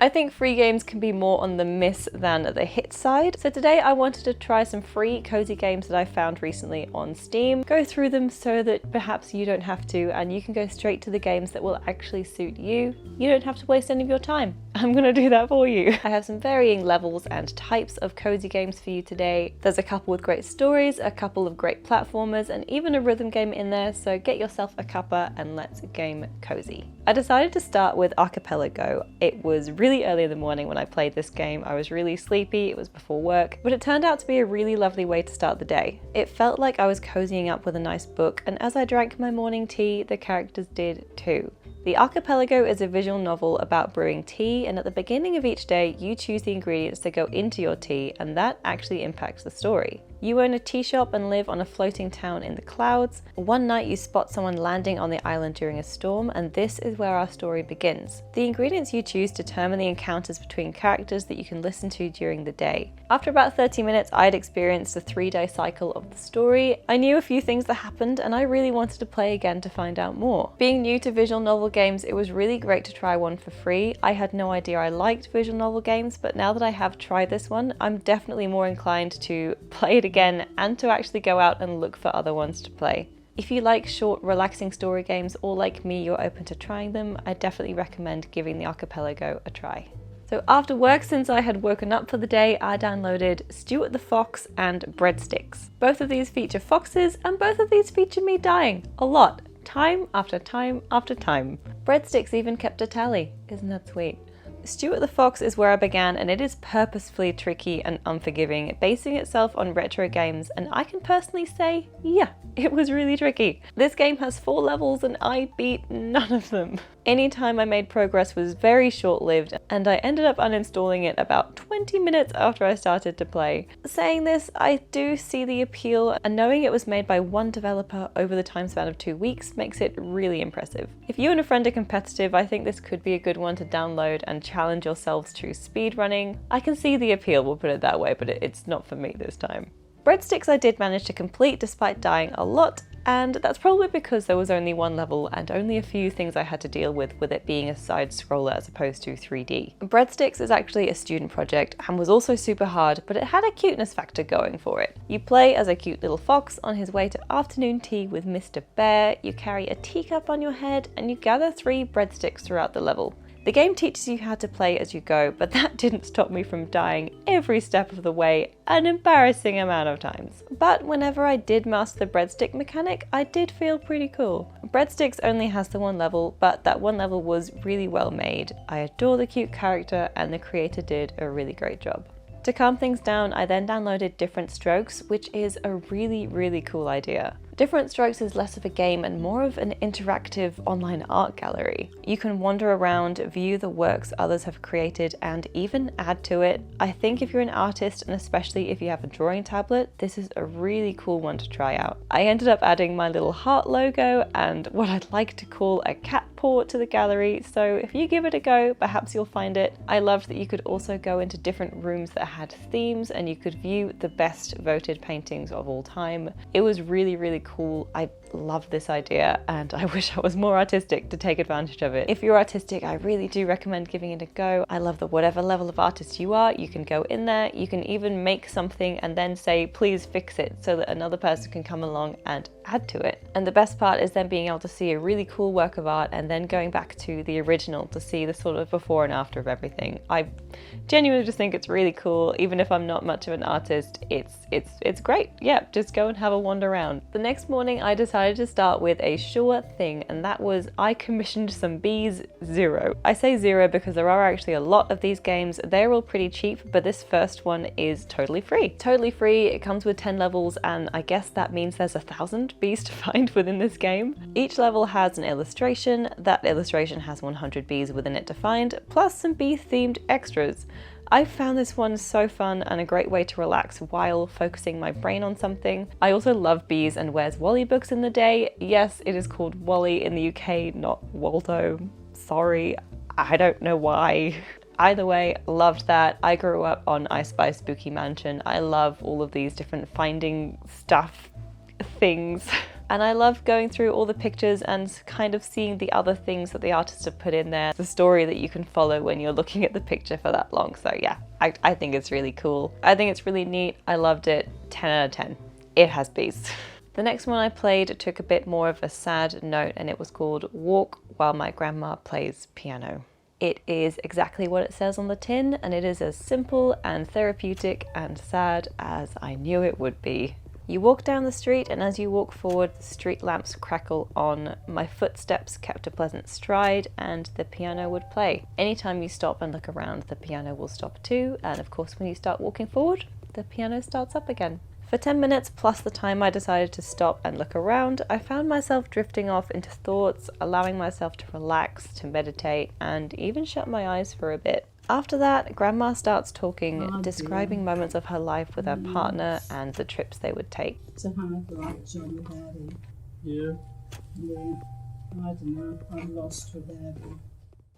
I think free games can be more on the miss than the hit side. So today I wanted to try some free cozy games that I found recently on Steam, go through them so that perhaps you don't have to, and you can go straight to the games that will actually suit you. You don't have to waste any of your time. I'm gonna do that for you. I have some varying levels and types of cozy games for you today. There's a couple with great stories, a couple of great platformers, and even a rhythm game in there, so get yourself a cuppa and let's game cozy. I decided to start with Archipelgo. It was really early in the morning when I played this game. I was really sleepy, it was before work, but it turned out to be a really lovely way to start the day. It felt like I was cozying up with a nice book, and as I drank my morning tea, the characters did too. The Archipelgo is a visual novel about brewing tea, and at the beginning of each day you choose the ingredients that go into your tea, and that actually impacts the story. You own a tea shop and live on a floating town in the clouds. One night you spot someone landing on the island during a storm, and this is where our story begins. The ingredients you choose determine the encounters between characters that you can listen to during the day. After about 30 minutes, I had experienced the 3-day cycle of the story. I knew a few things that happened, and I really wanted to play again to find out more. Being new to visual novel games, it was really great to try one for free. I had no idea I liked visual novel games, but now that I have tried this one, I'm definitely more inclined to play it again and to actually go out and look for other ones to play. If you like short, relaxing story games, or like me, you're open to trying them, I definitely recommend giving the Archipelgo a try. So after work, since I had woken up for the day, I downloaded Stewart the Fox and Breadsticks. Both of these feature foxes, and both of these feature me dying a lot, time after time after time. Breadsticks even kept a tally. Isn't that sweet? Stewart the Fox is where I began, and it is purposefully tricky and unforgiving, basing itself on retro games, and I can personally say, yeah, it was really tricky. This game has 4 levels and I beat none of them. Any time I made progress was very short-lived, and I ended up uninstalling it about 20 minutes after I started to play. Saying this, I do see the appeal, and knowing it was made by one developer over the time span of 2 weeks makes it really impressive. If you and a friend are competitive, I think this could be a good one to download and challenge yourselves to speedrunning. I can see the appeal, we'll put it that way, but it's not for me this time. Breadsticks I did manage to complete despite dying a lot, and that's probably because there was only one level and only a few things I had to deal with it being a side scroller as opposed to 3D. Breadsticks is actually a student project and was also super hard, but it had a cuteness factor going for it. You play as a cute little fox on his way to afternoon tea with Mr. Bear, you carry a teacup on your head, and you gather 3 breadsticks throughout the level. The game teaches you how to play as you go, but that didn't stop me from dying every step of the way an embarrassing amount of times. But whenever I did master the breadstick mechanic, I did feel pretty cool. Breadsticks only has the 1 level, but that 1 level was really well made. I adore the cute character, and the creator did a really great job. To calm things down, I then downloaded Different Strokes, which is a really cool idea. Different Strokes is less of a game and more of an interactive online art gallery. You can wander around, view the works others have created, and even add to it. I think if you're an artist, and especially if you have a drawing tablet, this is a really cool one to try out. I ended up adding my little heart logo and what I'd like to call a cat paw to the gallery, so if you give it a go, perhaps you'll find it. I loved that you could also go into different rooms that had themes and you could view the best voted paintings of all time. It was really cool. I love this idea, and I wish I was more artistic to take advantage of it. If you're artistic, I really do recommend giving it a go. I love that whatever level of artist you are, you can go in there, you can even make something and then say, please fix it, so that another person can come along and add to it. And the best part is then being able to see a really cool work of art and then going back to the original to see the sort of before and after of everything. I genuinely just think it's really cool. Even if I'm not much of an artist, it's great. Yeah, just go and have a wander around. The next morning I decided to start with a sure thing, and that was I commissioned some Bees 0. I say 0 because there are actually a lot of these games. They're all pretty cheap, but this first one is totally free. Totally free, it comes with 10 levels, and I guess that means there's 1,000 bees to find within this game. Each level has an illustration. That illustration has 100 bees within it to find, plus some bee-themed extras. I found this one so fun and a great way to relax while focusing my brain on something. I also love bees and Where's Wally books in the day. Yes, it is called Wally in the UK, not Waldo. Sorry, I don't know why. Either way, loved that. I grew up on I Spy Spooky Mansion. I love all of these different finding stuff things. And I love going through all the pictures and kind of seeing the other things that the artists have put in there, the story that you can follow when you're looking at the picture for that long. So yeah, I think it's really cool. I think it's really neat. I loved it. 10 out of 10. It has bees. The next one I played took a bit more of a sad note, and it was called Walk While My Grandma Plays Piano. It is exactly what it says on the tin, and it is as simple and therapeutic and sad as I knew it would be. You walk down the street, and as you walk forward, the street lamps crackle on. My footsteps kept a pleasant stride, and the piano would play. Anytime you stop and look around, the piano will stop too, and of course when you start walking forward, the piano starts up again. For 10 minutes plus the time I decided to stop and look around, I found myself drifting off into thoughts, allowing myself to relax, to meditate, and even shut my eyes for a bit. After that, Grandma starts talking, describing moments of her life with her partner and the trips they would take. It's a hard life, Johnny Daddy. Yeah. Yeah. I don't know. I'm lost without him.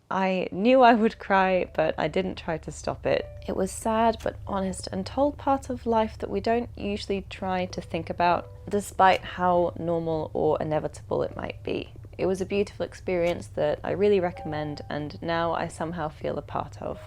I knew I would cry, but I didn't try to stop it. It was sad but honest and told parts of life that we don't usually try to think about, despite how normal or inevitable it might be. It was a beautiful experience that I really recommend, and now I somehow feel a part of.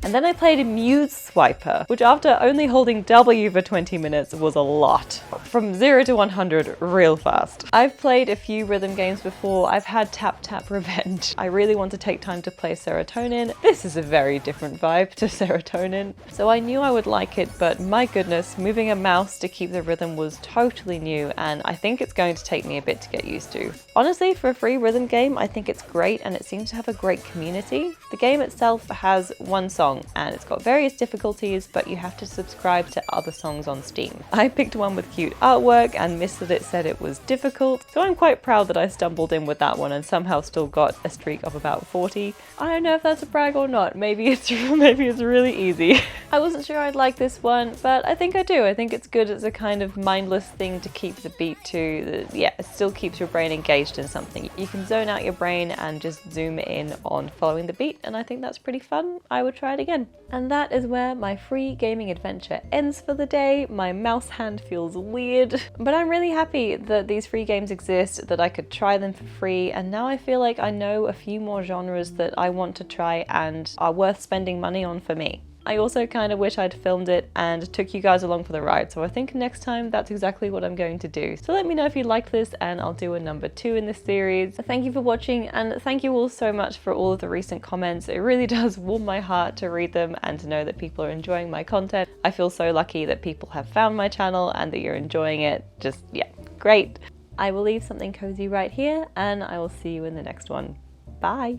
And then I played Muse Swipr, which after only holding W for 20 minutes was a lot. From 0 to 100 real fast. I've played a few rhythm games before. I've had Tap Tap Revenge. I really want to take time to play Serotonin. This is a very different vibe to Serotonin. So I knew I would like it, but my goodness, moving a mouse to keep the rhythm was totally new, and I think it's going to take me a bit to get used to. Honestly, for a free rhythm game, I think it's great, and it seems to have a great community. The game itself has one song, and it's got various difficulties, but you have to subscribe to other songs on Steam. I picked one with cute artwork and missed that it said it was difficult, so I'm quite proud that I stumbled in with that one and somehow still got a streak of about 40. I don't know if that's a brag or not. Maybe it's really easy. I wasn't sure I'd like this one, but I think I do. I think it's good as a kind of mindless thing to keep the beat to. Yeah, it still keeps your brain engaged in something. You can zone out your brain and just zoom in on following the beat, and I think that's pretty fun. I would try it again. And that is where my free gaming adventure ends for the day. My mouse hand feels weird, but I'm really happy that these free games exist, that I could try them for free, and now I feel like I know a few more genres that I want to try and are worth spending money on for me. I also kind of wish I'd filmed it and took you guys along for the ride, so I think next time that's exactly what I'm going to do. So let me know if you like this, and I'll do a number 2 in this series. Thank you for watching, and thank you all so much for all of the recent comments. It really does warm my heart to read them and to know that people are enjoying my content. I feel so lucky that people have found my channel and that you're enjoying it. Just, yeah, great. I will leave something cozy right here, and I will see you in the next one. Bye!